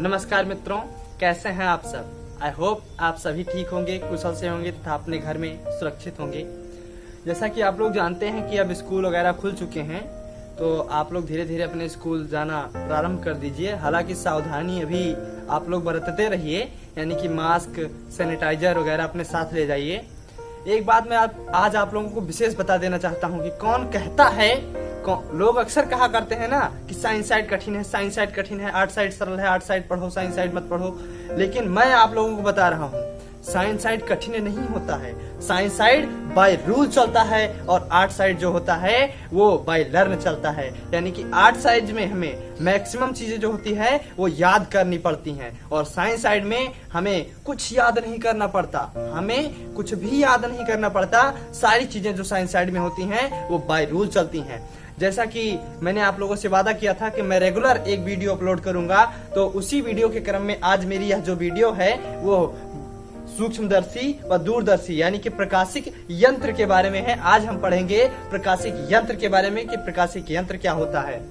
नमस्कार मित्रों, कैसे हैं आप सब। आई होप आप सभी ठीक होंगे, कुशल से होंगे तथा अपने घर में सुरक्षित होंगे। जैसा कि आप लोग जानते हैं कि अब स्कूल वगैरह खुल चुके हैं, तो आप लोग धीरे धीरे अपने स्कूल जाना प्रारंभ कर दीजिए। हालांकि सावधानी अभी आप लोग बरतते रहिए, यानी कि मास्क, सैनिटाइजर वगैरह अपने साथ ले जाइए। एक बात मैं आज आप लोगों को विशेष बता देना चाहता हूँ कि कौन कहता है, लोग अक्सर कहा करते हैं ना कि साइंस साइड कठिन है, साइंस साइड कठिन है, आर्ट साइड सरल है, आर्ट साइड पढ़ो, साइंस साइड मत पढ़ो। लेकिन मैं आप लोगों को बता रहा हूँ, साइंस साइड कठिन नहीं होता है। साइंस साइड बाय रूल चलता है और आर्ट साइड जो होता है वो बाय लर्न चलता है। यानी कि आर्ट साइड में हमें मैक्सिमम चीजें जो होती है वो याद करनी पड़ती हैं, और साइंस साइड में हमें कुछ याद नहीं करना पड़ता, हमें कुछ भी याद नहीं करना पड़ता। सारी चीजें जो साइंस साइड में होती हैं वो बाय रूल चलती हैं। जैसा कि मैंने आप लोगों से वादा किया था कि मैं रेगुलर एक वीडियो अपलोड करूंगा, तो उसी वीडियो के क्रम में आज मेरी यह जो वीडियो है वो सूक्ष्मदर्शी व दूरदर्शी यानी कि प्रकाशिक यंत्र के बारे में है। आज हम पढ़ेंगे प्रकाशिक यंत्र के बारे में कि प्रकाशिक यंत्र क्या होता है।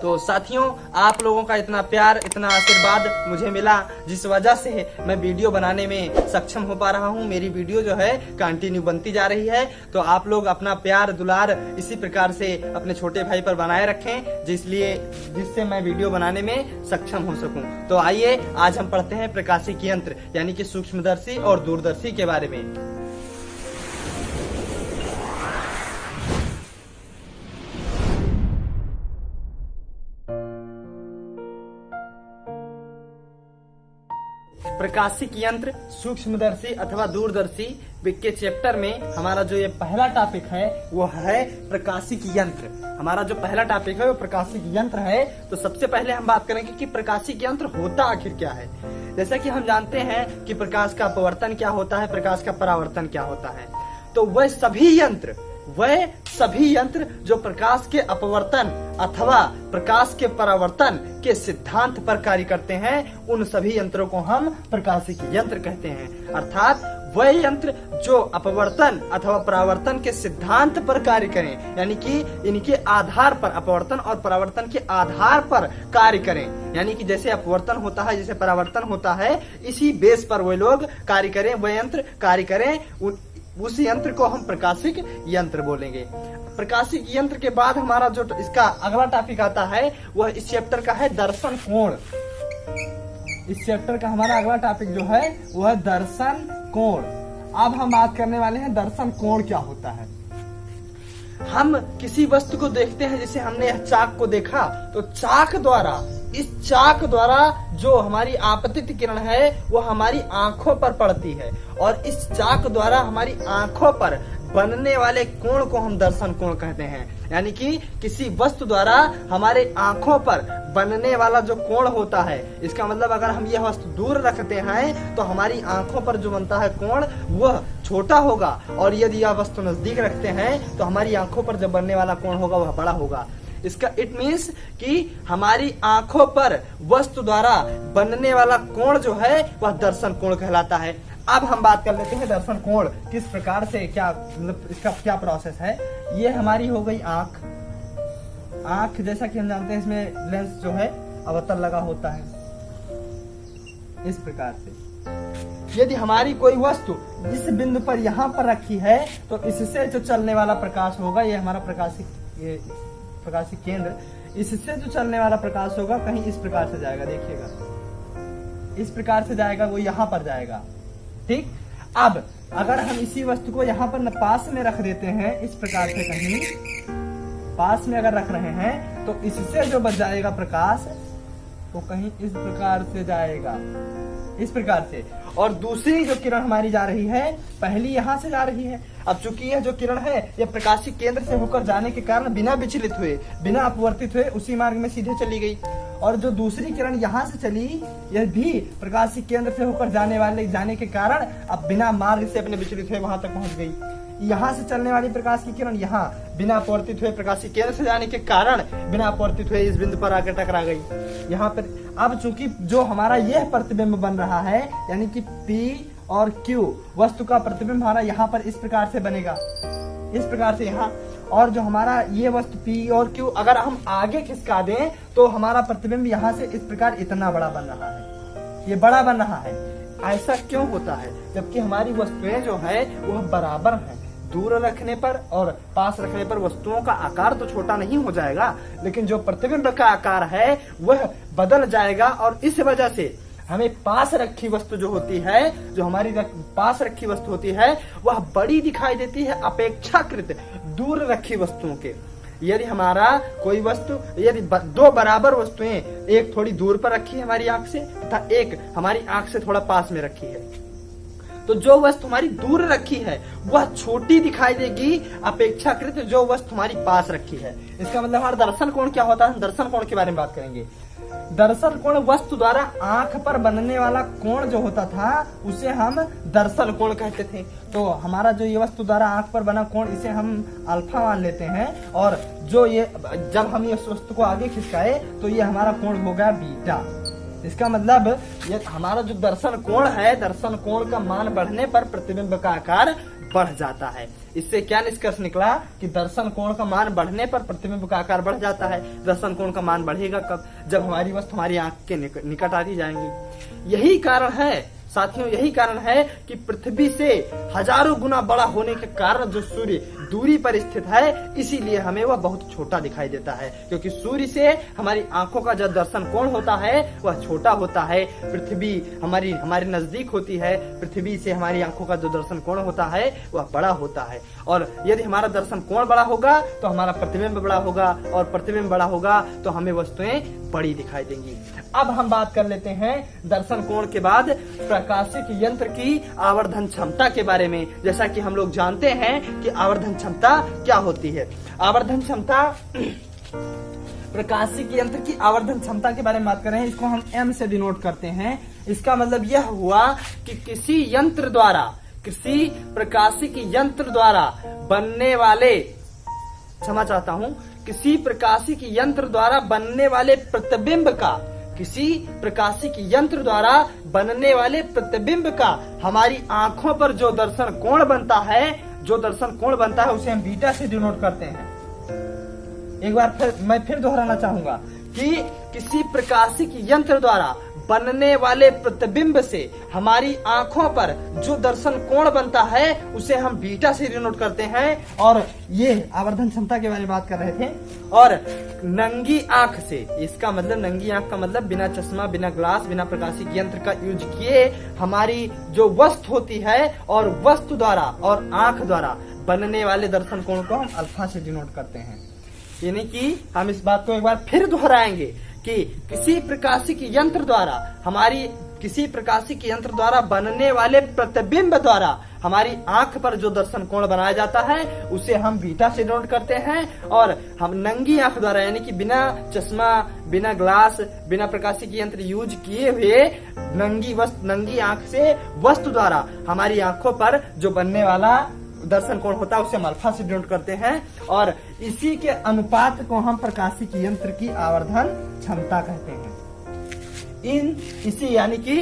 तो साथियों, आप लोगों का इतना प्यार, इतना आशीर्वाद मुझे मिला, जिस वजह से मैं वीडियो बनाने में सक्षम हो पा रहा हूँ। मेरी वीडियो जो है कंटिन्यू बनती जा रही है। तो आप लोग अपना प्यार दुलार इसी प्रकार से अपने छोटे भाई पर बनाए रखें, जिससे मैं वीडियो बनाने में सक्षम हो सकूं। तो आइए आज हम पढ़ते हैं प्रकाशिक यंत्र यानी कि सूक्ष्मदर्शी और दूरदर्शी के बारे में। प्रकाशिक यंत्र, सूक्ष्मदर्शी अथवा दूरदर्शी के चैप्टर में हमारा जो ये पहला टॉपिक है वो है प्रकाशिक यंत्र। हमारा जो पहला टॉपिक है वो प्रकाशिक यंत्र है। तो सबसे पहले हम बात करेंगे कि प्रकाशिक यंत्र होता आखिर क्या है। जैसा कि हम जानते हैं कि प्रकाश का अपवर्तन क्या होता है, प्रकाश का परावर्तन क्या होता है। तो वह सभी यंत्र जो प्रकाश के अपवर्तन अथवा प्रकाश के परावर्तन के सिद्धांत पर कार्य करते हैं, उन सभी यंत्रों को हम प्रकाशिक यंत्र कहते हैं। अर्थात वह यंत्र जो अपवर्तन अथवा परावर्तन के सिद्धांत पर कार्य करें, यानी कि इनके आधार पर, अपवर्तन और परावर्तन के आधार पर कार्य करें। यानी कि जैसे अपवर्तन होता है, जैसे परावर्तन होता है, इसी बेस पर वे लोग कार्य करें, वह यंत्र कार्य करें, उस यंत्र को हम प्रकाशिक यंत्र बोलेंगे। प्रकाशिक यंत्र के बाद हमारा जो इसका अगला टॉपिक आता है वह इस चैप्टर का है दर्शन कोण। इस चैप्टर का हमारा अगला टॉपिक जो है वह है दर्शन कोण। अब हम बात करने वाले हैं दर्शन कोण क्या होता है। हम किसी वस्तु को देखते हैं, जैसे हमने यह चाक को देखा, तो इस चाक द्वारा जो हमारी आपतित किरण है वो हमारी आंखों पर पड़ती है, और इस चाक द्वारा हमारी आंखों पर बनने वाले कोण को हम दर्शन कोण कहते हैं। यानी कि किसी वस्तु द्वारा हमारे आंखों पर बनने वाला जो कोण होता है, इसका मतलब अगर हम यह वस्तु दूर रखते हैं तो हमारी आंखों पर जो बनता है कोण वह छोटा होगा, और यदि यह वस्तु नजदीक रखते हैं तो हमारी आंखों पर जो बनने वाला कोण होगा वह बड़ा होगा। इसका इट मीन्स कि हमारी आंखों पर वस्तु द्वारा बनने वाला कोण जो है वह दर्शन कोण कहलाता है। अब हम बात कर लेते हैं दर्शन कोण किस प्रकार से, क्या मतलब इसका क्या प्रोसेस है। ये हमारी हो गई आंख, जैसा कि हम जानते हैं इसमें लेंस जो है अवतल लगा होता है इस प्रकार से। यदि हमारी कोई वस्तु इस बिंदु पर यहाँ पर रखी है तो इससे जो चलने वाला प्रकाश होगा, ये हमारा प्रकाशिक केंद्र, इससे जो चलने वाला प्रकाश होगा कहीं इस प्रकार से जाएगा, देखिएगा इस प्रकार से जाएगा, वो यहाँ पर जाएगा। ठीक, अब अगर हम इसी वस्तु को यहाँ पर पास में रख देते हैं, इस प्रकार से कहीं पास में अगर रख रहे हैं तो इससे जो बच जाएगा प्रकाश वो कहीं इस प्रकार से जाएगा, इस प्रकार से। और दूसरी जो किरण हमारी जा रही है, पहली यहाँ से जा रही है। अब चूंकि यह जो किरण है यह प्रकाशिक केंद्र से होकर जाने के कारण बिना विचलित हुए, बिना अपवर्तित हुए उसी मार्ग में सीधे चली गई, और जो दूसरी किरण यहाँ से चली यह भी प्रकाशिक केंद्र से होकर जाने के कारण अब बिना मार्ग से अपने विचलित हुए वहां तक पहुंच गई। यहाँ से चलने वाली प्रकाश की किरण यहाँ बिना अपवर्तित हुए प्रकाशिक केंद्र से जाने के कारण बिना अपवर्तित हुए इस बिंदु पर आकर टकरा गई यहाँ पर। अब चूंकि जो हमारा यह प्रतिबिंब बन रहा है, यानी कि P और Q वस्तु का प्रतिबिंब हमारा यहाँ पर इस प्रकार से बनेगा, इस प्रकार से यहाँ, और जो हमारा ये वस्तु P और Q अगर हम आगे खिसका दें तो हमारा प्रतिबिंब यहाँ से इस प्रकार इतना बड़ा बन रहा है, ये बड़ा बन रहा है। ऐसा क्यों होता है? जबकि हमारी वस्तुएं जो है वह बराबर हैं। दूर रखने पर और पास रखने पर वस्तुओं का आकार तो छोटा नहीं हो जाएगा, लेकिन जो प्रतिबिंब का आकार है वह बदल जाएगा। और इस वजह से हमें पास रखी वस्तु जो होती है, जो हमारी पास रखी वस्तु होती है, वह बड़ी दिखाई देती है अपेक्षाकृत दूर रखी वस्तुओं के। यदि हमारा कोई वस्तु, यदि दो बराबर वस्तुएं, एक थोड़ी दूर पर रखी है हमारी आंख से तथा एक हमारी आंख से थोड़ा पास में रखी है, तो जो वस्तु हमारी दूर रखी है वह छोटी दिखाई देगी अपेक्षाकृत जो वस्तु हमारी पास रखी है। इसका मतलब हमारा दर्शन कोण क्या होता है? दर्शन कोण के बारे में बात करेंगे। दर्शन कोण वस्तु द्वारा आंख पर बनने वाला कोण जो होता था उसे हम दर्शन कोण कहते थे। तो हमारा जो ये वस्तु द्वारा आंख पर बना कोण, इसे हम अल्फा मान लेते हैं, और जो ये जब हम इस वस्तु को आगे खिसकाए तो ये हमारा कोण होगा बीटा। इसका मतलब ये हमारा जो दर्शन कोण है, दर्शन कोण का मान बढ़ने पर प्रतिबिंब का आकार बढ़ जाता है। इससे क्या निष्कर्ष निकला कि दर्शन कोण का मान बढ़ने पर प्रतिबिंब का आकार बढ़ जाता है। दर्शन कोण का मान बढ़ेगा कब? जब हमारी वस्तु हमारी आंख के निकट आती जाएंगी। यही कारण है साथियों, यही कारण है कि पृथ्वी से हजारों गुना बड़ा होने के कारण जो सूर्य दूरी पर स्थित है, इसीलिए हमें वह बहुत छोटा दिखाई देता है, क्योंकि सूर्य से हमारी आंखों का जो दर्शन कोण होता है वह छोटा होता है। पृथ्वी हमारे नजदीक होती है, पृथ्वी से हमारी आंखों का जो दर्शन कोण होता है वह बड़ा होता है। और यदि हमारा दर्शन कोण बड़ा होगा तो हमारा प्रतिबिंब बड़ा होगा, और प्रतिबिंब बड़ा होगा तो हमें वस्तुएं बड़ी दिखाई देंगी। अब हम बात कर लेते हैं दर्शन कोण के बाद प्रकाशिक यंत्र की आवर्धन क्षमता के बारे में। जैसा कि हम लोग जानते हैं कि आवर्धन क्षमता क्या होती है। आवर्धन क्षमता, प्रकाशिक यंत्र की आवर्धन क्षमता के बारे में बात कर रहे हैं। इसको हम M से डिनोट करते हैं। इसका मतलब यह हुआ कि किसी यंत्र द्वारा, किसी प्रकाशिक यंत्र द्वारा बनने वाले, क्षमा चाहता हूं, किसी प्रकाशिक यंत्र द्वारा बनने वाले प्रतिबिंब का, किसी प्रकाशिक यंत्र द्वारा बनने वाले प्रतिबिंब का हमारी आंखों पर जो दर्शन कोण बनता है, जो दर्शन कोण बनता है उसे हम बीटा से डिनोट करते हैं। एक बार मैं फिर दोहराना चाहूंगा कि किसी प्रकाशिक यंत्र द्वारा बनने वाले प्रतिबिंब से हमारी आंखों पर जो दर्शन कोण बनता है उसे हम बीटा से डिनोट करते हैं। और ये आवर्धन क्षमता के बारे में बात कर रहे थे। और नंगी आंख से, इसका मतलब नंगी आंख का मतलब बिना चश्मा, बिना ग्लास, बिना प्रकाशिक यंत्र का यूज किए हमारी जो वस्तु होती है और वस्तु द्वारा और आंख द्वारा बनने वाले दर्शन कोण को हम अल्फा से डिनोट करते हैं। यानी कि हम इस बात को एक बार फिर दोहराएंगे कि किसी प्रकाशिक यंत्र द्वारा, हमारी किसी प्रकाशिक यंत्र द्वारा बनने वाले प्रतिबिंब द्वारा हमारी आंख पर जो दर्शन कोण बनाया जाता है उसे हम बीटा से डिनोट करते हैं। और हम नंगी आंख द्वारा, यानी कि बिना चश्मा, बिना ग्लास, बिना प्रकाशिक यंत्र यूज किए हुए नंगी आंख से वस्तु द्वारा हमारी आंखों पर जो बनने वाला दर्शन कोण होता है उसे हम अल्फा से डिनोट करते हैं। और इसी के अनुपात को हम प्रकाशिक यंत्र की आवर्धन क्षमता कहते हैं। इसी यानी कि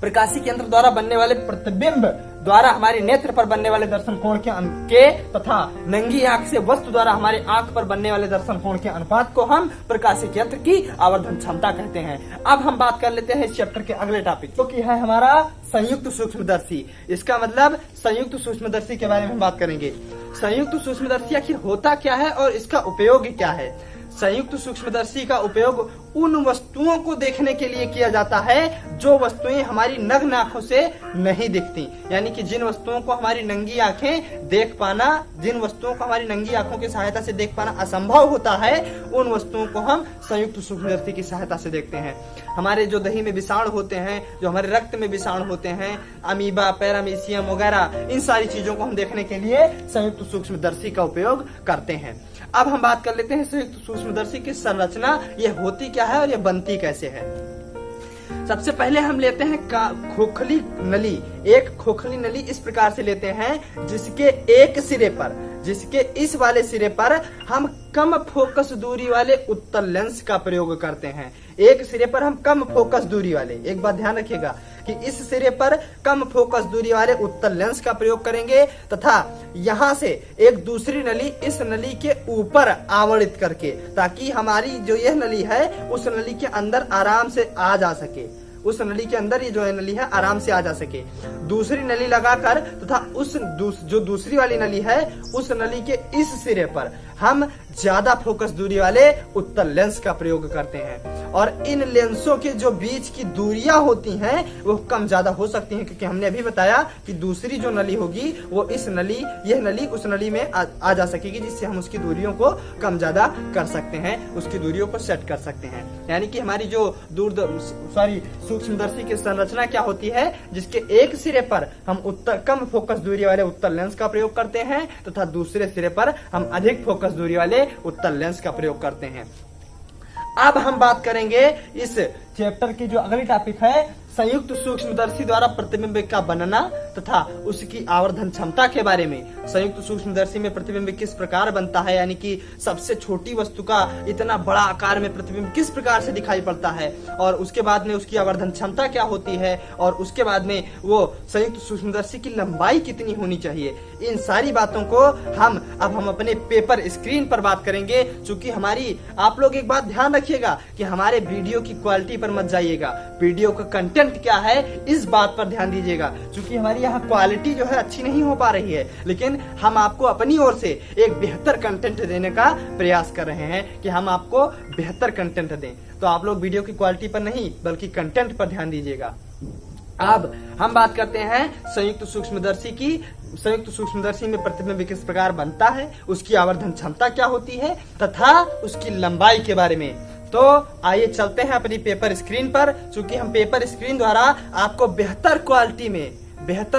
प्रकाशिक यंत्र द्वारा बनने वाले प्रतिबिंब द्वारा हमारे नेत्र पर बनने वाले दर्शन कोण के तथा नंगी आंख से वस्तु द्वारा हमारे आंख पर बनने वाले दर्शन कोण के अनुपात को हम प्रकाशिक यंत्र की आवर्धन क्षमता कहते हैं। अब हम बात कर लेते हैं इस चैप्टर के अगले टॉपिक, जो कि है हमारा संयुक्त सूक्ष्मदर्शी। इसका मतलब संयुक्त सूक्ष्मदर्शी के बारे में बात करेंगे। संयुक्त सूक्ष्मदर्शी आखिर होता क्या है और इसका उपयोग क्या है? संयुक्त सूक्ष्मदर्शी का उपयोग उन वस्तुओं को देखने के लिए किया जाता है जो वस्तुएं हमारी नग्न आंखों से नहीं दिखती। यानी कि जिन वस्तुओं को हमारी नंगी आंखें देख पाना, जिन वस्तुओं को हमारी नंगी आंखों की सहायता से देख पाना असंभव होता है, उन वस्तुओं को हम संयुक्त सूक्ष्मदर्शी की सहायता से देखते हैं। हमारे जो दही में विषाणु होते हैं, जो हमारे रक्त में विषाणु होते हैं, अमीबा, पैरामीशियम वगैरह, इन सारी चीजों को हम देखने के लिए संयुक्त सूक्ष्मदर्शी का उपयोग करते हैं। अब हम बात कर लेते हैं संयुक्त सूक्ष्मदर्शी की संरचना, ये होती क्या है और ये बनती कैसे है। सबसे पहले हम लेते हैं खोखली नली। एक खोखली नली इस प्रकार से लेते हैं जिसके एक सिरे पर, जिसके इस वाले सिरे पर हम कम फोकस दूरी वाले उत्तल लेंस का प्रयोग करते हैं। एक सिरे पर हम कम फोकस दूरी वाले, एक बात ध्यान रखिएगा, कि इस सिरे पर कम फोकस दूरी वाले उत्तल लेंस का प्रयोग करेंगे तथा यहाँ से एक दूसरी नली इस नली के ऊपर आवरित करके, ताकि हमारी जो यह नली है उस नली के अंदर आराम से आ जा सके, उस नली के अंदर ये जो है नली है आराम से आ जा सके। दूसरी नली लगाकर तथा जो दूसरी वाली नली है उस नली के इस सिरे पर हम ज्यादा फोकस दूरी वाले उत्तल लेंस का प्रयोग करते हैं। और इन लेंसों के जो बीच की दूरियां होती हैं वो कम ज्यादा हो सकती हैं, क्योंकि हमने अभी बताया कि दूसरी जो नली होगी वो इस नली, यह नली उस नली में आ जा सकेगी, जिससे हम उसकी दूरियों को कम ज्यादा कर सकते हैं, उसकी दूरियों को सेट कर सकते हैं। यानी कि हमारी जो सूक्ष्मदर्शी की संरचना क्या होती है, जिसके एक सिरे पर हम कम फोकस दूरी वाले उत्तल लेंस का प्रयोग करते हैं तथा दूसरे सिरे पर हम अधिक फोकस दूरी वाले उत्तल लेंस का प्रयोग करते हैं। अब हम बात करेंगे इस चैप्टर की जो अगली टॉपिक है, संयुक्त सूक्ष्मदर्शी द्वारा प्रतिबिंब का बनना तथा उसकी आवर्धन क्षमता के बारे में। संयुक्त सूक्ष्मदर्शी में प्रतिबिंब किस प्रकार बनता है, यानी कि सबसे छोटी वस्तु का इतना बड़ा आकार में प्रतिबिंब किस प्रकार से दिखाई पड़ता है, और उसके बाद में उसकी आवर्धन क्षमता क्या होती है, और उसके बाद में वो संयुक्त सूक्ष्मदर्शी की लंबाई कितनी होनी चाहिए। इन सारी बातों को हम अपने पेपर स्क्रीन पर बात करेंगे। चूंकि हमारी, आप लोग एक बात ध्यान रखिएगा कि हमारे वीडियो की क्वालिटी पर मत जाइएगा, वीडियो का कंटेंट क्या है इस बात पर ध्यान दीजिएगा। क्योंकि हमारी यहाँ क्वालिटी जो है अच्छी नहीं हो पा रही है, लेकिन हम आपको अपनी ओर से एक बेहतर कंटेंट देने का प्रयास कर रहे हैं कि हम आपको बेहतर कंटेंट दें। तो आप लोग वीडियो की क्वालिटी पर नहीं बल्कि कंटेंट पर ध्यान दीजिएगा। अब हम बात करते हैं संयुक्त सूक्ष्मदर्शी की। संयुक्त सूक्ष्मदर्शी में प्रतिबिंब किस प्रकार बनता है, उसकी आवर्धन क्षमता क्या होती है तथा उसकी लंबाई के बारे में। तो आइए चलते हैं अपनी पेपर स्क्रीन पर। चूंकि हम पेपर स्क्रीन द्वारा आपको बेहतर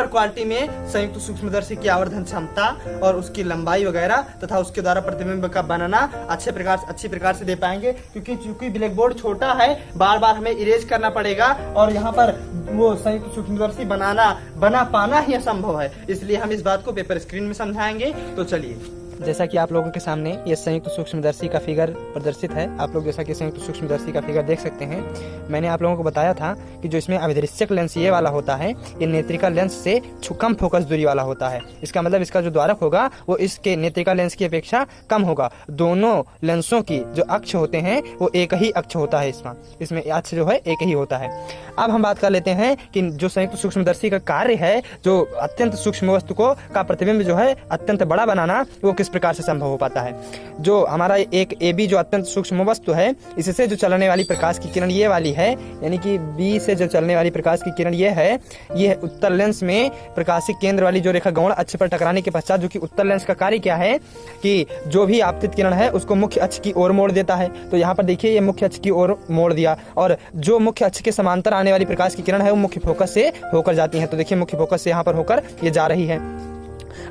क्वालिटी में संयुक्त सूक्ष्मदर्शी की आवर्धन क्षमता और उसकी लंबाई वगैरह तथा उसके द्वारा प्रतिबिंब का बनना अच्छी प्रकार से दे पाएंगे। क्योंकि चूंकि ब्लैक बोर्ड छोटा है, बार बार हमें इरेज करना पड़ेगा और यहाँ पर वो संयुक्त सूक्ष्मदर्शी बना पाना ही असंभव है, इसलिए हम इस बात को पेपर स्क्रीन में समझाएंगे। तो चलिए, जैसा कि आप लोगों के सामने ये संयुक्त सूक्ष्मदर्शी का फिगर प्रदर्शित है। आप लोग जैसा कि संयुक्त सूक्ष्मदर्शी का फिगर देख सकते हैं। मैंने आप लोगों को बताया था कि जो इसमें अभिदृश्यक लेंस ये वाला होता है, ये नेत्रिका लेंस से कम फोकस दूरी वाला होता है। इसका मतलब इसका जो द्वारक होगा वो इसके नेत्रिका लेंस की अपेक्षा कम होगा। दोनों लेंसों की जो अक्ष होते हैं वो एक ही अक्ष होता है, इसमें अक्ष जो है एक ही होता है। अब हम बात कर लेते हैं कि जो संयुक्त सूक्ष्मदर्शी का कार्य है, जो अत्यंत सूक्ष्म वस्तु का प्रतिबिंब जो है अत्यंत बड़ा बनाना, वो किस प्रकार से संभव हो पाता है। जो हमारा एक AB जो अत्यंत सूक्ष्म वस्तु है, इससे जो चलने वाली प्रकाश की किरण ये वाली है, यानी कि B से जो चलने वाली प्रकाश की किरण ये है, ये उत्तल लेंस में प्रकाशिक केंद्र वाली जो रेखा गौण अक्ष पर टकराने के पश्चात, जो कि उत्तल लेंस का कार्य क्या है कि जो भी आपतित किरण है उसको मुख्य अक्ष की ओर मोड़ देता है। तो यहाँ पर देखिए ये मुख्य अक्ष की ओर मोड़ दिया, और जो मुख्य अक्ष के समांतर आने वाली प्रकाश की किरण है वो मुख्य फोकस से होकर जाती है। तो देखिए मुख्य फोकस से यहाँ पर होकर ये जा रही है।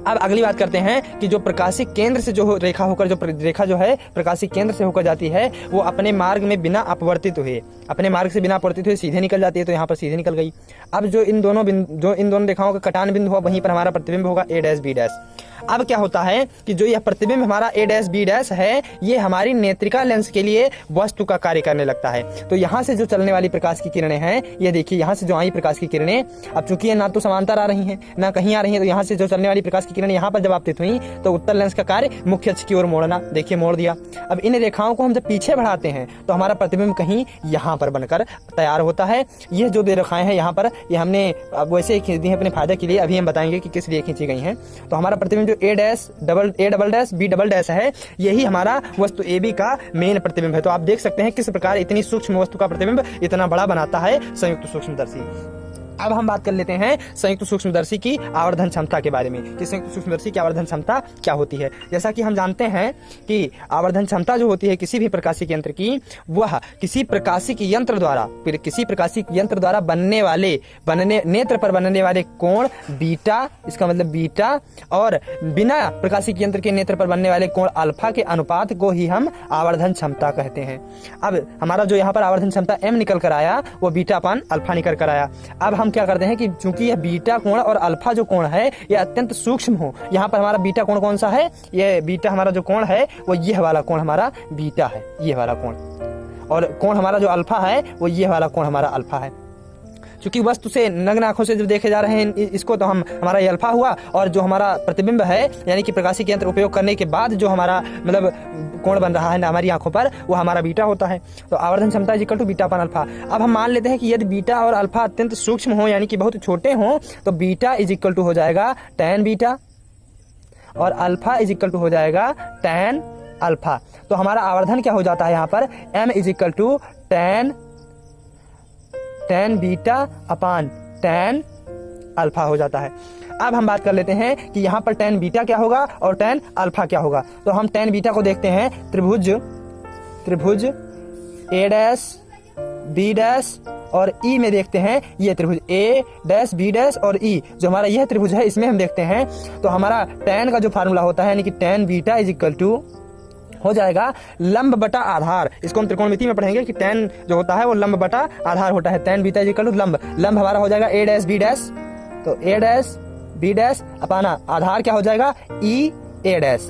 अब अगली बात करते हैं कि जो प्रकाशिक केंद्र से जो रेखा होकर, जो रेखा जो है प्रकाशिक केंद्र से होकर जाती है, वो अपने मार्ग में बिना अपवर्तित हुए सीधे निकल जाती है। तो यहाँ पर सीधे निकल गई। अब जो इन दोनों रेखाओं का कटान बिंदु हुआ, वहीं पर हमारा प्रतिबिंब होगा A' B'। अब क्या होता है कि जो यह प्रतिबिंब हमारा A' B' है, ये हमारी नेत्रिका लेंस के लिए वस्तु का कार्य करने लगता है। तो यहाँ से जो चलने वाली प्रकाश की किरणें हैं, ये देखिए यहाँ से जो आई प्रकाश की किरणें, अब चूंकि ये ना तो समांतर आ रही हैं ना कहीं आ रही हैं, तो यहाँ से जो चलने वाली प्रकाश की किरणें यहाँ पर जब आपतित हुई तो उत्तल लेंस का कार्य मुख्य अक्ष की ओर मोड़ना, देखिए मोड़ दिया। अब इन रेखाओं को हम जब पीछे बढ़ाते हैं तो हमारा प्रतिबिंब कहीं यहाँ पर बनकर तैयार होता है। ये जो दो रेखाएं हैं यहाँ पर, ये हमने वैसे ही खींच दी है अपने फायदे के लिए। अभी हम बताएंगे कि किस लिए खींची गई हैं। तो हमारा प्रतिबिंब जो A', B' है, यही हमारा वस्तु AB का मेन प्रतिबिंब है। तो आप देख सकते हैं किस प्रकार इतनी सूक्ष्म वस्तु का प्रतिबिंब इतना बड़ा बनाता है संयुक्त सूक्ष्मदर्शी। अब हम बात कर लेते हैं संयुक्त सूक्ष्मदर्शी की आवर्धन क्षमता के बारे में कि संयुक्त सूक्ष्मदर्शी की आवर्धन क्षमता क्या होती है। जैसा कि हम जानते हैं कि आवर्धन क्षमता जो होती है किसी भी प्रकाशिक यंत्र की, वह किसी प्रकाशिक यंत्र द्वारा नेत्र पर बनने वाले कोण बीटा, इसका मतलब बीटा, और बिना प्रकाशिक यंत्र के नेत्र पर बनने वाले कोण अल्फा के अनुपात को ही हम आवर्धन क्षमता कहते हैं। अब हमारा जो यहाँ पर आवर्धन क्षमता M निकल कर आया, वो बीटा अपान अल्फा निकल कर आया। अब हम क्या करते हैं कि चूंकि यह बीटा कोण और अल्फा जो कोण है ये अत्यंत सूक्ष्म हो, यहाँ पर हमारा बीटा कोण कौन सा है, ये बीटा हमारा जो कोण है वो यह वाला कोण हमारा बीटा है, ये वाला कोण, और कोण हमारा जो अल्फा है वो ये वाला कोण हमारा अल्फा है। क्योंकि वस्तु से नग्न आंखों से जब देखे जा रहे हैं इसको, तो हम हमारा ये अल्फा हुआ, और जो हमारा प्रतिबिंब है यानी कि प्रकाशिकी यंत्र उपयोग करने के बाद जो हमारा मतलब कोण बन रहा है ना हमारी आंखों पर, वो हमारा बीटा होता है। तो आवर्धन क्षमता equal to beta upon alpha. अब हम मान लेते हैं कि यदि बीटा और अल्फा अत्यंत सूक्ष्म हो यानी कि बहुत छोटे हों, तो बीटा इज इक्वल टू हो जाएगा tan बीटा और अल्फा इज इक्वल टू हो जाएगा tan अल्फा। तो हमारा आवर्धन क्या हो जाता है यहाँ पर, m is equal to tan beta upon tan alpha हो जाता है। अब हम बात कर लेते हैं कि यहाँ पर tan बीटा क्या होगा और tan अल्फा क्या होगा। तो हम tan बीटा को देखते हैं, त्रिभुज a डैश b डैश और E में देखते हैं, ये त्रिभुज A डैश B डैश और E जो हमारा यह त्रिभुज है, इसमें हम देखते हैं तो हमारा tan का जो फार्मूला होता है यानी कि tan beta is equal to हो जाएगा लंब बटा आधार। इसको हम त्रिकोणमिति में पढ़ेंगे कि tan जो होता है वो लंब बटा आधार होता है। tan beta is equal to लंब हमारा हो जाएगा A डैश B डैश, तो A dash B dash upon आधार क्या हो जाएगा E A डैश,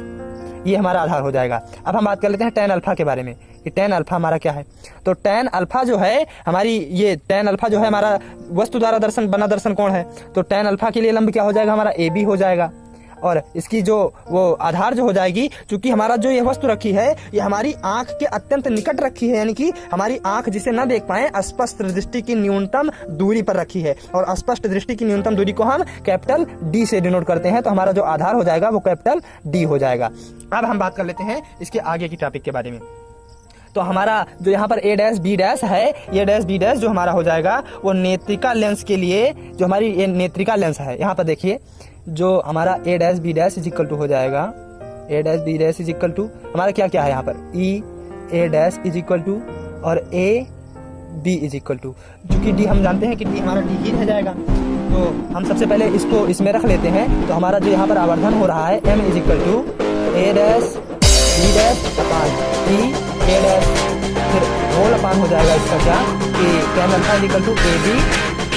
ये हमारा आधार हो जाएगा। अब हम बात कर लेते हैं tan अल्फा के बारे में कि tan अल्फा हमारा क्या है। तो tan अल्फा जो है हमारी, ये tan अल्फा जो है हमारा वस्तु द्वारा दर्शन बना दर्शन कोण है। तो tan अल्फा के लिए लंब क्या हो जाएगा हमारा AB हो जाएगा, और इसकी जो वो आधार जो हो जाएगी, चूंकि हमारा जो ये वस्तु रखी है ये हमारी आंख के अत्यंत निकट रखी है, यानी कि हमारी आंख जिसे न देख पाए स्पष्ट दृष्टि की न्यूनतम दूरी पर रखी है, और स्पष्ट दृष्टि की न्यूनतम दूरी को हम कैपिटल D से डिनोट करते हैं। तो हमारा जो आधार हो जाएगा वो कैपिटल D हो जाएगा। अब हम बात कर लेते हैं इसके आगे की टॉपिक के बारे में। तो हमारा जो यहाँ पर A डैश B डैश है, ये डैश B डैश जो हमारा हो जाएगा वो नेत्रिका लेंस के लिए, जो हमारी ये नेत्रिका लेंस है, यहाँ पर देखिए जो हमारा A dash B dash is equal to हो जाएगा, A dash B dash is equal to हमारा क्या क्या है यहाँ पर E A dash is equal to और A B is equal to, चूंकि D हम जानते हैं कि D हमारा D ही रह जाएगा। तो हम सबसे पहले इसको इसमें रख लेते हैं। तो हमारा जो यहाँ पर आवर्धन हो रहा है M is equal to A dash B dash upon E A dash, फिर होल अपान हो जाएगा इसका क्या कि tan alpha is equal to AB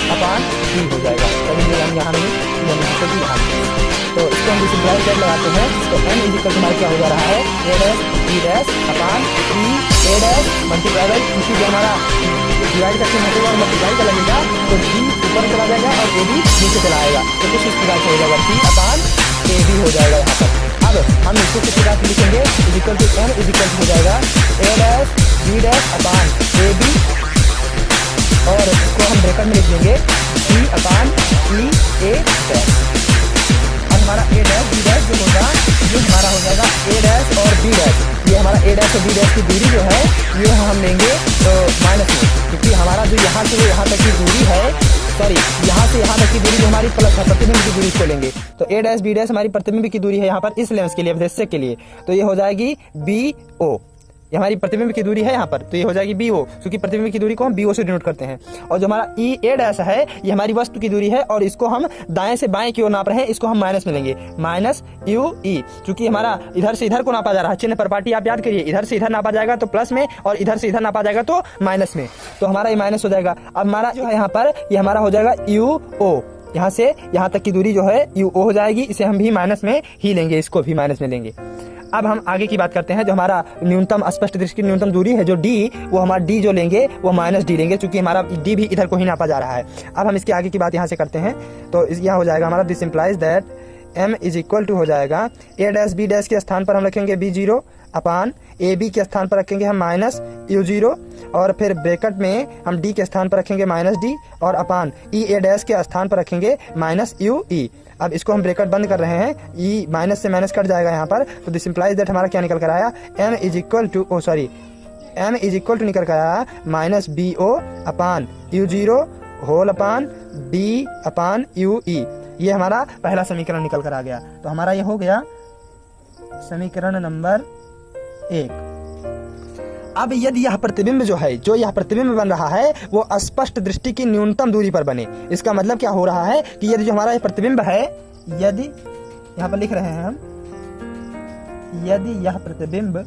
upon D हो जाएगा। तभी हम यहाँ नहीं तो इसको हम सिंपलाइज कर लगाते हैं। तो n इज इक्वल टू हमारा क्या हो जा रहा है A dash B dash upon E A dash multiply by, क्योंकि जो हमारा डिवाइड करके हटेगा और मल्टीप्लाई का लगेगा तो D ऊपर चला जाएगा और AB नीचे चला आएगा। तो कुछ इस प्रकार से हो जाएगा D अपान AB हो जाएगा यहाँ पर। अब हम इसको किस प्रकार से लिखेंगे, is equal to n is equal to हो जाएगा A dash B dash upon AB और इसको हम ब्रैकेट में लिख देंगे D upon E A dash. अब हमारा A डैश B डैश जो होगा ये हमारा हो जाएगा A डैश और B डैश, ये हमारा A डैश और B डैश की दूरी जो है ये हम लेंगे तो माइनस में, क्योंकि हमारा जो यहाँ से यहाँ तक की दूरी है, सॉरी यहाँ से यहाँ तक की दूरी जो हमारी प्रतिबिंब की दूरी को लेंगे। तो A डैश B डैश हमारी प्रतिबिंब की दूरी है यहाँ पर इस लेंस के लिए, अवधेश्य के लिए, तो ये हो जाएगी BO, ये हमारी प्रतिबिंब की दूरी है यहाँ पर, तो ये हो जाएगी BO, क्योंकि प्रतिबिंब की दूरी को हम BO से डिनोट करते हैं। और जो हमारा E A डैश है ये हमारी वस्तु की दूरी है, और इसको हम दाएं से बाएं की ओर नाप रहे हैं, इसको हम माइनस में लेंगे, माइनस UE, क्योंकि हमारा इधर से इधर को नापा जा रहा है। चिन्ह पर पार्टी आप याद करिए, इधर से इधर नापा जाएगा तो प्लस में, और इधर से इधर नापा जाएगा तो माइनस में, तो हमारा ये माइनस हो जाएगा। अब हमारा जो है यहाँ पर ये हमारा हो जाएगा UO, यहाँ से यहाँ तक की दूरी जो है UO हो जाएगी, इसे हम भी माइनस में ही लेंगे, इसको भी माइनस में लेंगे। अब हम आगे की बात करते हैं। जो हमारा न्यूनतम स्पष्ट दृष्टि की न्यूनतम दूरी है जो D, वो हमारा D जो लेंगे वो माइनस D लेंगे, क्योंकि हमारा D भी इधर को ही नापा जा रहा है। अब हम इसके आगे की बात यहाँ से करते हैं। तो यह हो जाएगा हमारा this implies that M is equal to हो जाएगा A डैश B डैश के स्थान पर हम रखेंगे B0 अपान AB के स्थान पर रखेंगे हम माइनस U0, और फिर ब्रैकेट में हम D के स्थान पर रखेंगे माइनस D और अपान E A डैश के स्थान पर रखेंगे माइनस UE। अब इसको हम ब्रैकेट बंद कर रहे हैं, E माइनस से माइनस कट जाएगा यहाँ पर। तो दिस इम्प्लाइज दैट हमारा क्या निकल कर आया M is equal to M is equal to निकल कर आया minus BO upon U0 whole upon D upon UE। ये हमारा पहला समीकरण निकल कर आ गया। तो हमारा ये हो गया समीकरण नंबर 1। अब यदि यह प्रतिबिंब जो है, जो यह प्रतिबिंब बन रहा है वो स्पष्ट दृष्टि की न्यूनतम दूरी पर बने, इसका मतलब क्या हो रहा है कि यदि जो हमारा यह प्रतिबिंब है, यदि यहाँ पर लिख रहे हैं हम, यदि यह प्रतिबिंब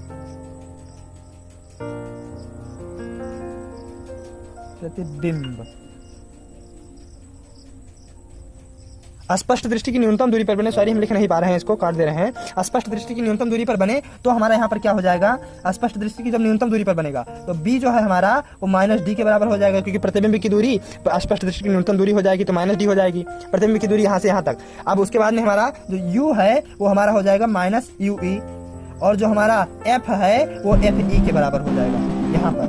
स्पष्ट दृष्टि की न्यूनतम दूरी पर बने, सॉरी हम लिख नहीं पा रहे हैं, इसको काट दे रहे हैं। स्पष्ट दृष्टि की न्यूनतम दूरी पर बने तो हमारा यहाँ पर क्या हो जाएगा, स्पष्ट दृष्टि की जब न्यूनतम दूरी पर बनेगा तो बी जो है हमारा वो -d के बराबर हो जाएगा, क्योंकि प्रतिबिंब की दूरी स्पष्ट दृष्टि की न्यूनतम दूरी हो जाएगी तो -d हो जाएगी प्रतिबिंब की दूरी यहाँ से यहाँ तक। अब उसके बाद में हमारा जो u है वो हमारा हो जाएगा -ue, और जो हमारा f है वो fe के बराबर हो जाएगा यहाँ पर,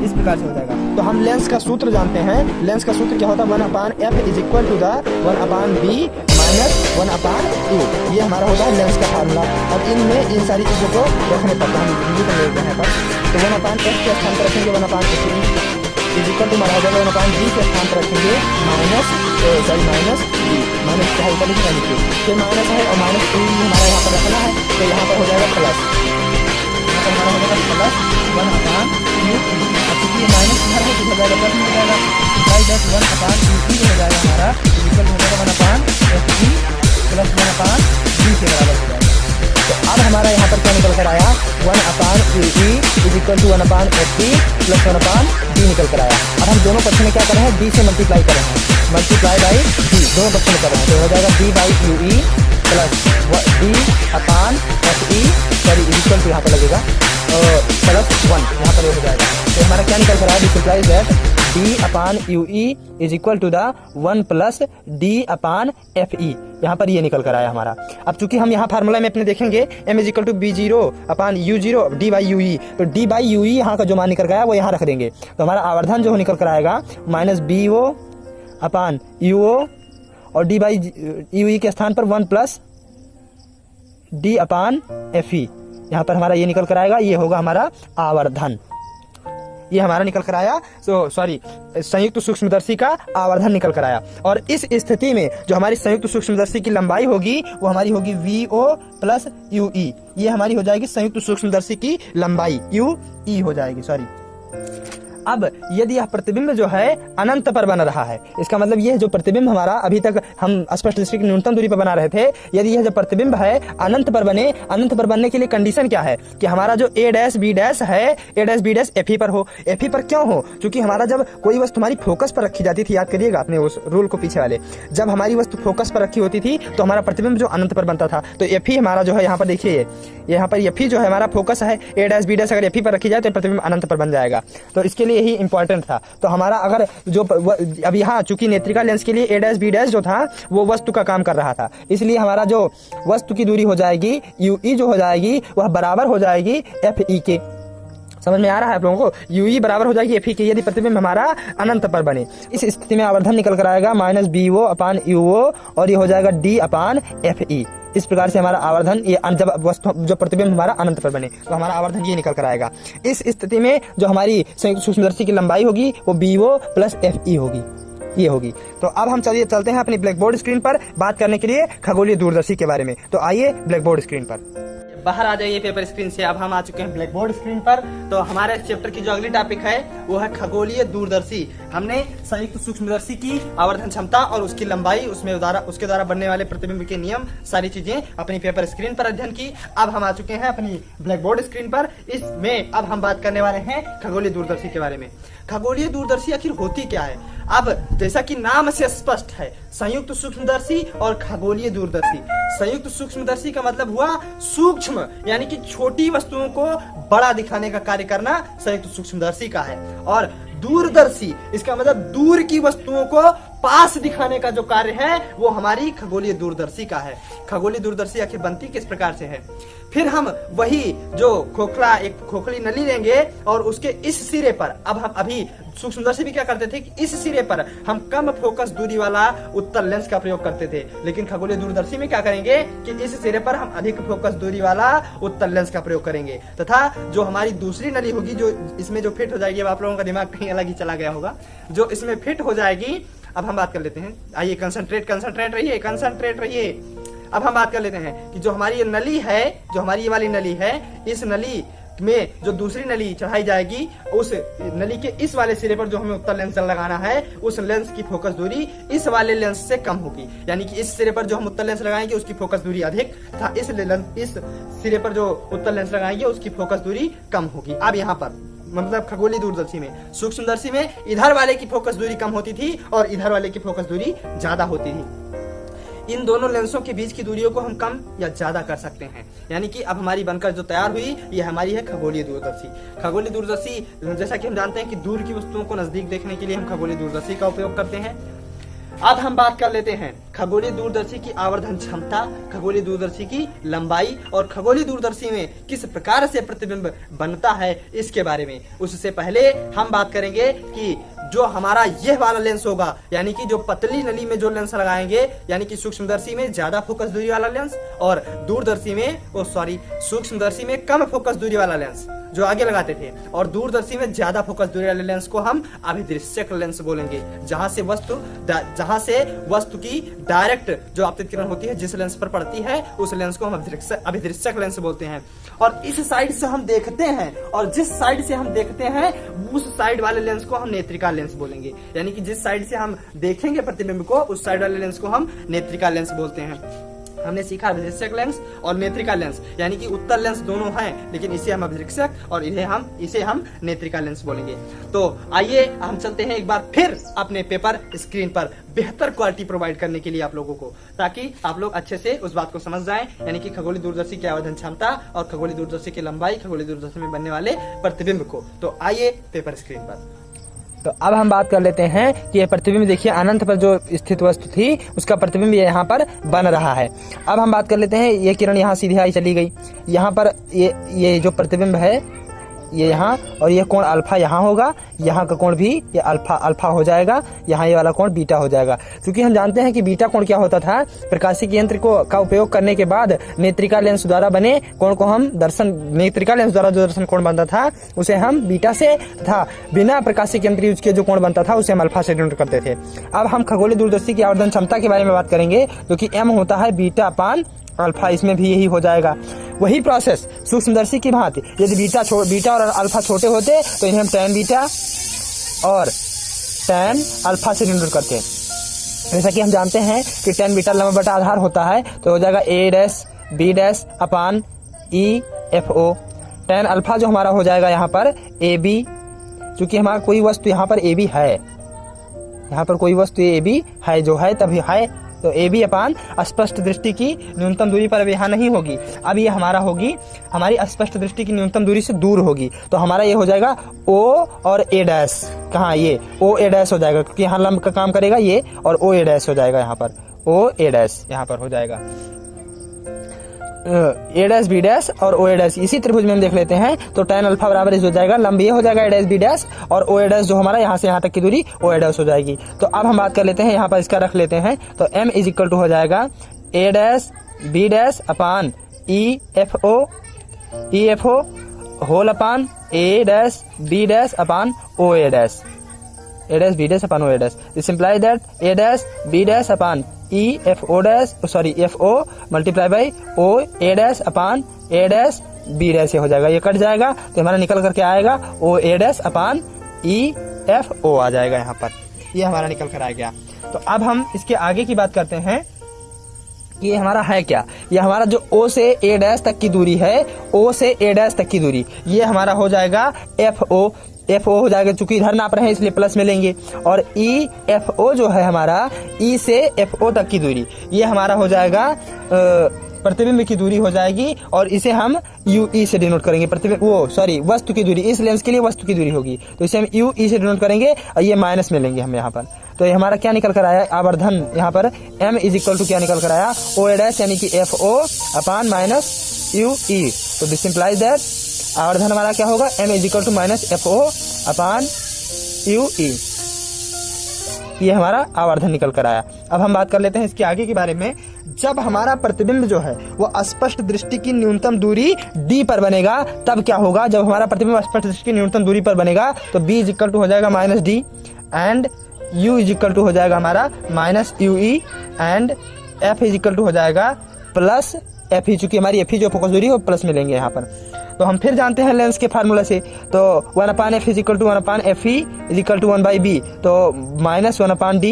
इस प्रकार से हो जाएगा। तो हम लेंस का सूत्र जानते हैं, लेंस का सूत्र क्या होता है, 1/f is equal to the 1/b minus 1/u, ये हमारा होता है लेंस का फार्मूला। अब इनमें इन सारी चीजों को रखने पर हम हिंदी में लेते हैं पर, तो 1/f के स्थान पर रखेंगे 1/f इज इक्वल टू हमारा हो जाएगा 1/b के स्थान पर रखेंगे माइनस b, माइनस क्या ऊपर लिखना नीचे, फिर माइनस है और माइनस हमारा यहाँ पर रखना है, तो यहाँ पर हो जाएगा प्लस, यहाँ पर हमारा हो जाएगा प्लस 1/u। अब चूंकि ये माइनस इधर है तो हो जाएगा प्लस हो जाएगा, बाई दस 1/u हो जाएगा हमारा इक्वल हो जाएगा 1/fe प्लस 1/b के बराबर हो जाएगा। तो अब हमारा यहाँ पर क्या निकल कर आया, 1/e is equal to 1/fe plus 1/b निकल कर आया। अब हम दोनों पक्ष में क्या कर रहे हैं, d से मल्टीप्लाई कर रहे हैं, मल्टीप्लाई बाई d दोनों पक्ष में कर रहे हैं, तो हो जाएगा d/ue plus d/fe sorry is equal to यहाँ पर लगेगा प्लस 1 यहाँ पर हो जाएगा। तो हमारा क्या निकल कर आया, this implies that d/ue is equal to the 1 plus d/fe, यहाँ पर ये निकल कर आया हमारा। अब चूंकि हम यहाँ फार्मूला में अपने देखेंगे m is equal to b0/u0 d/ue, तो d/ue यहाँ का जो मान निकल गया वो यहाँ रख देंगे, तो हमारा आवर्धन जो निकल कर आएगा -bo/uo और d/ue के स्थान पर 1 प्लस d/fe, यहाँ पर हमारा ये निकल कर आएगा, ये होगा हमारा आवर्धन, ये हमारा निकल कर आया, सॉरी संयुक्त सूक्ष्मदर्शी का आवर्धन निकल कर आया। और इस स्थिति में जो हमारी संयुक्त सूक्ष्मदर्शी की लंबाई होगी वो हमारी होगी VO प्लस UE, ये हमारी हो जाएगी संयुक्त सूक्ष्मदर्शी की लंबाई, UE हो जाएगी, सॉरी। अब यदि यह प्रतिबिंब जो है अनंत पर बन रहा है, इसका मतलब यह जो प्रतिबिंब हमारा अभी तक हम स्पष्ट दृष्टि की न्यूनतम दूरी पर बना रहे थे, यदि यह जो प्रतिबिंब है अनंत पर बने, अनंत पर बनने के लिए कंडीशन क्या है कि हमारा जो a' b' है, a' b' fe पर हो। fe पर क्यों हो, क्योंकि हमारा जब कोई वस्तु हमारी फोकस पर रखी जाती थी, याद करिएगा आपने उस रूल को पीछे वाले, जब हमारी वस्तु फोकस पर रखी होती थी तो हमारा प्रतिबिंब जो अनंत पर बनता था। तो fe हमारा जो है यहाँ पर देखिए, यहाँ पर fe जो है हमारा फोकस है, a' b' अगर fe पर रखी जाए तो प्रतिबिंब अनंत पर बन जाएगा, तो इसके लिए यही इंपॉर्टेंट था। तो हमारा अगर जो अब यहाँ चूंकि नेत्रिका लेंस के लिए a' b' जो था वो वस्तु का काम कर रहा था, इसलिए हमारा जो वस्तु की दूरी हो जाएगी UE जो हो जाएगी वह बराबर हो जाएगी FE के। समझ में आ रहा है आप लोगों को, UE बराबर हो जाएगी FE के यदि प्रतिबिंब हमारा अनंत पर बने। इस स्थिति में आवर्धन निकल कर आएगा -BO/UO और ये हो जाएगा D/FE। इस प्रकार से हमारा आवर्धन, ये जब वस्तु जो प्रतिबिंब हमारा अनंत पर बने तो हमारा आवर्धन ये निकल कर आएगा। इस स्थिति में जो हमारी संयुक्त सूक्ष्मदर्शी की लंबाई होगी वो BO प्लस FE होगी, ये होगी। तो अब हम चलते हैं अपनी ब्लैक बोर्ड स्क्रीन पर बात करने के लिए खगोलीय दूरदर्शी के बारे में। तो आइए ब्लैक बोर्ड स्क्रीन पर बाहर आ जाइए पेपर स्क्रीन से। अब हम आ चुके हैं ब्लैक बोर्ड स्क्रीन पर। तो हमारे चैप्टर की जो अगली टॉपिक है वो है खगोलीय दूरदर्शी। हमने संयुक्त सूक्ष्मदर्शी की आवर्धन क्षमता और उसकी लंबाई, उसके द्वारा बनने वाले प्रतिबिंब के नियम, सारी चीजें अपनी पेपर स्क्रीन पर अध्ययन की। अब हम आ चुके हैं अपनी ब्लैक बोर्ड स्क्रीन पर। इसमें अब हम बात करने वाले हैं खगोलीय दूरदर्शी के बारे में। खगोलीय दूरदर्शी आखिर होती क्या है? अब जैसा कि नाम से स्पष्ट है, संयुक्त सूक्ष्मदर्शी और खगोलीय दूरदर्शी। संयुक्त सूक्ष्मदर्शी का मतलब हुआ सूक्ष्म, यानी कि छोटी वस्तुओं को बड़ा दिखाने का कार्य करना संयुक्त सूक्ष्मदर्शी का है। और दूरदर्शी, इसका मतलब दूर की वस्तुओं को पास दिखाने का जो कार्य है वो हमारी खगोलीय दूरदर्शी का है। खगोलीय दूरदर्शी आखिर बनती किस प्रकार से है? फिर हम वही जो एक खोखली नली लेंगे और उसके इस सिरे पर, अब हम अभी सूक्ष्मदर्शी भी क्या करते थे कि इस सिरे पर हम कम फोकस दूरी वाला उत्तल लेंस का प्रयोग करते थे, लेकिन खगोलीय दूरदर्शी में क्या करेंगे कि इस सिरे पर हम अधिक फोकस दूरी वाला उत्तल लेंस का प्रयोग करेंगे, तथा जो हमारी दूसरी नली होगी जो इसमें जो फिट हो जाएगी, अब आप लोगों का दिमाग कहीं अलग ही चला गया होगा, जो इसमें फिट हो जाएगी। अब हम बात कर लेते हैं, आइए कंसंट्रेट रहिए। अब हम बात कर लेते हैं कि जो हमारी ये नली है, जो हमारी ये वाली नली है, इस नली में जो दूसरी नली चढ़ाई जाएगी, उस नली के इस वाले सिरे पर जो हमें उत्तल लेंस लगाना है, उस लेंस की फोकस दूरी इस वाले लेंस से कम होगी। यानी कि इस सिरे पर जो हम उत्तल लेंस लगाएंगे उसकी फोकस दूरी अधिक तथा इस सिरे पर जो उत्तल लेंस लगाएंगे उसकी फोकस दूरी कम होगी। अब यहाँ पर मतलब खगोलीय दूरदर्शी में, सूक्ष्मदर्शी में इधर वाले की फोकस दूरी कम होती थी और इधर वाले की फोकस दूरी ज्यादा होती थी। इन दोनों लेंसों के बीच की दूरियों को हम कम या ज्यादा कर सकते हैं। यानी कि अब हमारी बनकर जो तैयार हुई ये हमारी है खगोलीय दूरदर्शी। खगोलीय दूरदर्शी, जैसा कि हम जानते हैं कि दूर की वस्तुओं को नजदीक देखने के लिए हम खगोलीय दूरदर्शी का उपयोग करते हैं। अब हम बात कर लेते हैं खगोलीय दूरदर्शी की आवर्धन क्षमता, खगोलीय दूरदर्शी की लंबाई और खगोलीय दूरदर्शी में किस प्रकार से प्रतिबिंब बनता है इसके बारे में। उससे पहले हम बात करेंगे कि जो हमारा यह वाला लेंस होगा, यानी कि जो पतली नली में जो लेंस लगाएंगे, यानी कि सूक्ष्मदर्शी में ज्यादा फोकस दूरी वाला लेंस और दूरदर्शी में सूक्ष्मदर्शी में कम फोकस दूरी वाला लेंस जो आगे लगाते थे, और दूरदर्शी में ज्यादा फोकस दूरी वाले लेंस को हम अभिदृश्यक लेंस बोलेंगे। जहां से वस्तु की डायरेक्ट जो आपतित किरण होती है जिस लेंस पर पड़ती है उस लेंस को हम अभिदृश्यक लेंस बोलते हैं। और इस साइड से हम देखते हैं और जिस साइड से हम देखते हैं उस साइड वाले लेंस को हम नेत्रिका लेंस बोलेंगे। यानी कि जिस साइड से हम देखेंगे प्रतिबिंब को उस साइड वाले लेंस को हम नेत्रिका लेंस बोलते हैं। हमने सीखा अभिदृश्यक लेंस और नेत्रिका लेंस, यानी कि उत्तल लेंस दोनों हैं, लेकिन इसे हम अभिदृश्यक और इसे हम नेत्रिका लेंस बोलेंगे। तो आइए हम चलते हैं एक बार फिर अपने पेपर स्क्रीन पर बेहतर क्वालिटी प्रोवाइड करने के लिए आप लोगों को, ताकि आप लोग अच्छे से उस बात को समझ जाएं, यानी कि खगोलीय दूरदर्शी की आवर्धन क्षमता और खगोलीय दूरदर्शी की लंबाई, खगोलीय दूरदर्शी में बनने वाले प्रतिबिंब को। तो आइए पेपर स्क्रीन पर। तो अब हम बात कर लेते हैं कि ये प्रतिबिंब देखिए अनंत पर जो स्थित वस्तु थी उसका प्रतिबिंब ये यहाँ पर बन रहा है। अब हम बात कर लेते हैं, ये किरण यहाँ सीधे आई चली गई, यहाँ पर ये जो प्रतिबिंब है ये यहाँ, और ये कोण अल्फा यहाँ होगा, यहाँ का कोण भी ये अल्फा हो जाएगा, यहाँ ये वाला कोण बीटा हो जाएगा। क्योंकि हम जानते हैं कि बीटा कोण क्या होता था, प्रकाशिक यंत्र का उपयोग करने के बाद नेत्रिका लेंस द्वारा बने कोण को हम नेत्रिका लेंस द्वारा जो दर्शन कोण बनता था उसे हम बीटा से तथा बिना प्रकाशिक यंत्र यूज के जो कोण बनता था उसे हम अल्फा से डिनोट करते थे। अब हम खगोलीय दूरदर्शी की आवर्धन क्षमता के बारे में बात करेंगे, जो कि m होता है बीटा अपान अल्फा, इसमें भी यही हो जाएगा। वही प्रोसेस सूक्ष्मदर्शी की भांति, यदि बीटा और अल्फा छोटे होते तो इन्हें हम tan बीटा और tan अल्फा से डिनोट करते हैं। जैसा कि हम जानते हैं कि tan बीटा लंबा बटा आधार होता है, तो हो जाएगा a' b' upon EFO। tan alpha जो हमारा हो जाएगा यहाँ पर AB, क्योंकि हमारा कोई वस्तु यहाँ पर AB है, यहाँ पर कोई वस्तु AB है जो है तभी है, तो AB अपान स्पष्ट दृष्टि की न्यूनतम दूरी पर अब यहाँ नहीं होगी, अब ये हमारा होगी हमारी स्पष्ट दृष्टि की न्यूनतम दूरी से दूर होगी। तो हमारा ये हो जाएगा O और A', कहाँ ये OA' हो जाएगा, क्योंकि यहाँ लंब का काम करेगा ये, और OA' हो जाएगा यहाँ पर, OA' यहाँ पर हो जाएगा। A' B' और OA' इसी त्रिभुज में हम देख लेते हैं, तो tan अल्फा बराबर इस हो जाएगा, लंब ये हो जाएगा A' B' और OA' जो हमारा यहाँ से यहाँ तक की दूरी OA' हो जाएगी। तो अब हम बात कर लेते हैं, यहाँ पर इसका रख लेते हैं, तो m इज इक्वल टू हो जाएगा A' B' upon EFO whole upon A' B' upon OA', A' B' upon OA'। This imply that A' B' upon FO multiply by OA' upon A' B' हो जाएगा, ये cut जाएगा तो हमारा निकल करके आएगा OA' अपान EFO आ जाएगा यहाँ पर, ये हमारा निकल कर आ गया। तो अब हम इसके आगे की बात करते हैं कि ये हमारा है क्या। ये हमारा जो O से A' तक की दूरी है, O से A' तक की दूरी, ये हमारा हो जाएगा FO हो जाएगा, चूंकि इधर नाप रहे हैं इसलिए प्लस में लेंगे, और EFO जो है हमारा E से FO तक की दूरी, ये हमारा हो जाएगा प्रतिबिंब की दूरी हो जाएगी, और इसे हम UE से डिनोट करेंगे। वस्तु की दूरी, इस लेंस के लिए वस्तु की दूरी होगी, तो इसे हम UE से डिनोट करेंगे और ये माइनस में लेंगे हम यहाँ पर। तो ये हमारा क्या निकल कर आया आवर्धन, यहाँ पर m इज इक्वल टू क्या निकल कर आया OA' यानी कि FO अपान माइनस UE। तो दिस इम्प्लाइज दैट आवर्धन हमारा क्या होगा, m is equal to minus FO upon UE। ये हमारा आवर्धन निकल कर आया। अब हम बात कर लेते हैं इसके आगे के बारे में। जब हमारा प्रतिबिंब जो है वो स्पष्ट दृष्टि की न्यूनतम दूरी D पर बनेगा तब क्या होगा, जब हमारा प्रतिबिंब स्पष्ट दृष्टि की न्यूनतम दूरी पर बनेगा तो B इज इक्वल टू हो जाएगा minus D and U is equal to हो जाएगा हमारा minus UE and F is equal to हो जाएगा प्लस FE, चूंकि हमारी FE जो फोकस दूरी है वो प्लस में लेंगे यहाँ पर। तो हम फिर जानते हैं लेंस के फार्मूला से, तो 1/f is equal to 1/FE is equal to 1/B, तो माइनस 1/D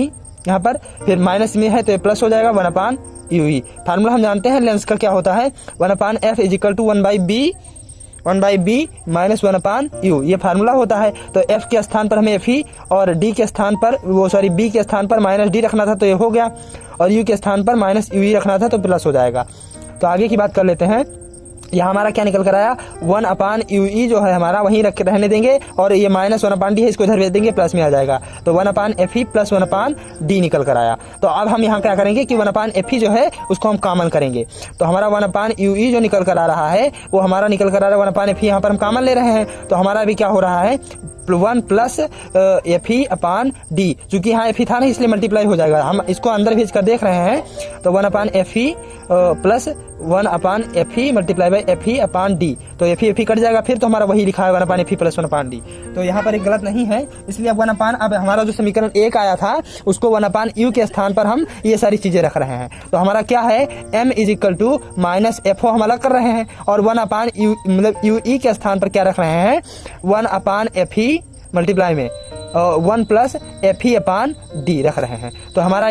यहाँ पर, फिर माइनस में है तो प्लस हो जाएगा 1/UE। फार्मूला हम जानते हैं लेंस का क्या होता है, 1/f is equal to 1/B 1/b minus 1/u, ये फार्मूला होता है। तो f के स्थान पर हमें fe और d के स्थान पर b के स्थान पर माइनस d रखना था, तो ये हो गया, और u के स्थान पर माइनस ue रखना था, तो प्लस हो जाएगा। तो आगे की बात कर लेते हैं। यहाँ हमारा क्या निकल कर आया, 1/ue जो है हमारा वहीं रहने देंगे, और ये माइनस 1/d है, इसको इधर भेज देंगे, प्लस में आ जाएगा। तो 1/fe प्लस 1/d निकल कर आया। तो अब हम यहाँ क्या करेंगे कि 1/fe जो है उसको हम कॉमन करेंगे। तो हमारा 1/ue जो निकल कर आ रहा है वो हमारा निकल कर आ रहा है 1/fe, यहाँ पर हम कॉमन ले रहे हैं। तो हमारा अभी क्या हो रहा है, 1 प्लस fe/d, चूंकि यहाँ fe था नहीं इसलिए मल्टीप्लाई हो जाएगा। हम इसको अंदर भेज कर देख रहे हैं, तो 1/fe plus 1/fe multiply by fe/d, तो fe कट जाएगा, फिर तो हमारा वही लिखा है 1/fe प्लस 1/d। तो यहाँ पर एक गलत नहीं है, इसलिए अब अब हमारा जो समीकरण 1 आया था उसको 1/u के स्थान पर हम ये सारी चीजें रख रहे हैं। तो हमारा क्या है, m = माइनस fo हम अलग कर रहे हैं, और 1/u मतलब ue के स्थान पर क्या रख रहे हैं, 1/fe मल्टीप्लाई में 1 प्लस fe/d रख रहे हैं। तो हमारा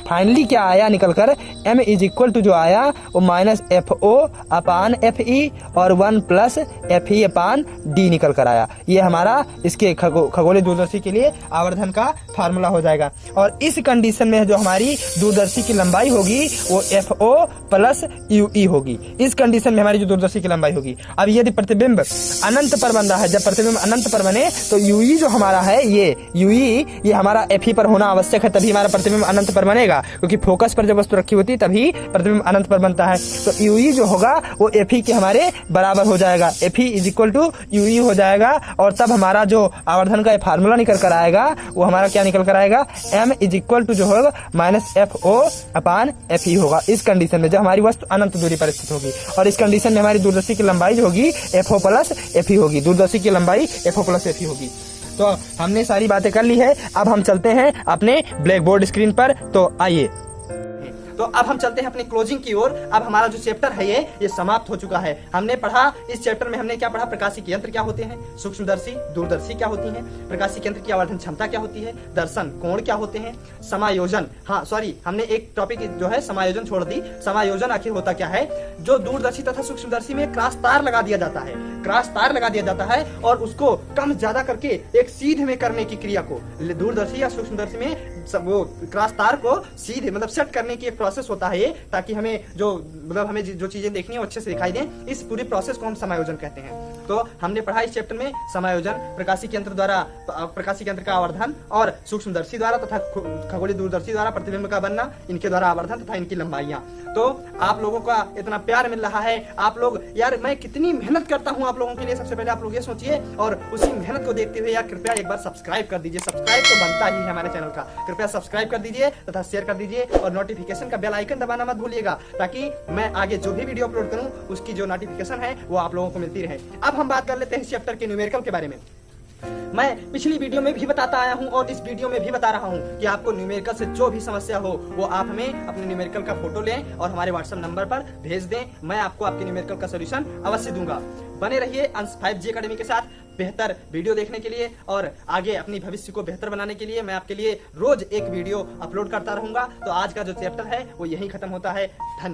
फाइनली क्या आया निकल कर, m = जो आया वो माइनस fo/fe और 1 प्लस fe/d निकल कर आया। ये हमारा इसके खगोलीय दूरदर्शी के लिए आवर्धन का फार्मूला हो जाएगा। और इस कंडीशन में जो हमारी दूरदर्शी की लंबाई होगी वो fo प्लस ue होगी। इस कंडीशन में हमारी जो दूरदर्शी की लंबाई होगी। अब यदि प्रतिबिंब अनंत पर बन रहा है, जब प्रतिबिंब अनंत पर बने तो ue जो हमारा है ये ये हमारा fe पर होना आवश्यक है, तभी हमारा प्रतिबिंब अनंत पर बनेगा, क्योंकि फोकस पर जब वस्तु रखी होती है तभी प्रतिबिंब अनंत पर बनता है। तो ue जो होगा वो fe के हमारे बराबर हो जाएगा, fe = ue हो जाएगा। और तब हमारा जो आवर्धन का फार्मूला निकल कर आएगा वो हमारा क्या निकल कर आएगा, m = जो होगा माइनस fo/fe होगा। इस कंडीशन में जब हमारी वस्तु अनंत दूरी पर स्थित होगी, और इस कंडीशन में हमारी दूरदर्शी की लंबाई जो होगी fo प्लस fe होगी, दूरदर्शी की लंबाई fo प्लस fe होगी। तो हमने सारी बातें कर ली है। अब हम चलते हैं अपने ब्लैक बोर्ड स्क्रीन पर, तो आइए। तो अब हम चलते हैं अपनी क्लोजिंग की ओर। अब हमारा जो चैप्टर है ये समाप्त हो चुका है। हमने पढ़ा, इस चैप्टर में हमने क्या पढ़ा, प्रकाशिक यंत्र क्या होते हैं, सूक्ष्मदर्शी दूरदर्शी क्या होती हैं, प्रकाशिक यंत्र की आवर्धन क्षमता क्या होती है, दर्शन कोण क्या होते हैं, समायोजन, हमने एक टॉपिक जो है समायोजन छोड़ दी। समायोजन आखिर होता क्या है, जो दूरदर्शी तथा सूक्ष्मदर्शी में क्रॉस तार लगा दिया जाता है, क्रॉस तार लगा दिया जाता है, और उसको कम ज्यादा करके एक सीधे में करने की क्रिया को दूरदर्शी या सूक्ष्मदर्शी में वो क्रॉस तार को सीधे मतलब सेट करने की एक प्रोसेस होता है ये, ताकि हमें जो चीजें देखनी है वो अच्छे से दिखाई दें। इस पूरी प्रोसेस को हम समायोजन कहते हैं। तो हमने पढ़ा इस चैप्टर में समायोजन, प्रकाशिक यंत्र का आवर्धन और सूक्ष्मदर्शी द्वारा तथा खगोलीय दूरदर्शी द्वारा प्रतिबिंब का बनना, इनके द्वारा आवर्धन तथा इनकी लंबाइयां। तो आप लोगों का इतना प्यार मिल रहा है, आप लोग यार मैं कितनी मेहनत करता हूँ आप लोगों के लिए, सबसे पहले आप लोग ये सोचिए, और उसी मेहनत को देखते हुए यार कृपया एक बार सब्सक्राइब कर दीजिए। सब्सक्राइब तो बनता ही है हमारे चैनल का, कृपया सब्सक्राइब कर दीजिए तथा शेयर कर दीजिए, और नोटिफिकेशन का बेल आइकन दबाना मत भूलिएगा, ताकि मैं आगे जो भी वीडियो अपलोड करूं उसकी जो नोटिफिकेशन है वो आप लोगों को मिलती रहे। अब हम बात कर लेते हैं इस चैप्टर के न्यूमेरिकल के बारे में। मैं पिछली वीडियो में भी बताता आया हूं और इस वीडियो में भी बता रहा हूं कि आपको न्यूमेरिकल से जो भी समस्या हो वो आप हमें अपने न्यूमेरिकल का फोटो लें और हमारे व्हाट्सएप नंबर पर भेज दें। मैं आपको आपके न्यूमेरिकल का सॉल्यूशन अवश्य दूंगा। बने रहिए अंश 5G अकेडमी के साथ बेहतर वीडियो देखने के लिए, और आगे अपनी भविष्य को बेहतर बनाने के लिए मैं आपके लिए रोज एक वीडियो अपलोड करता रहूंगा। तो आज का जो चैप्टर है वो यहीं खत्म होता है। धन्यवाद।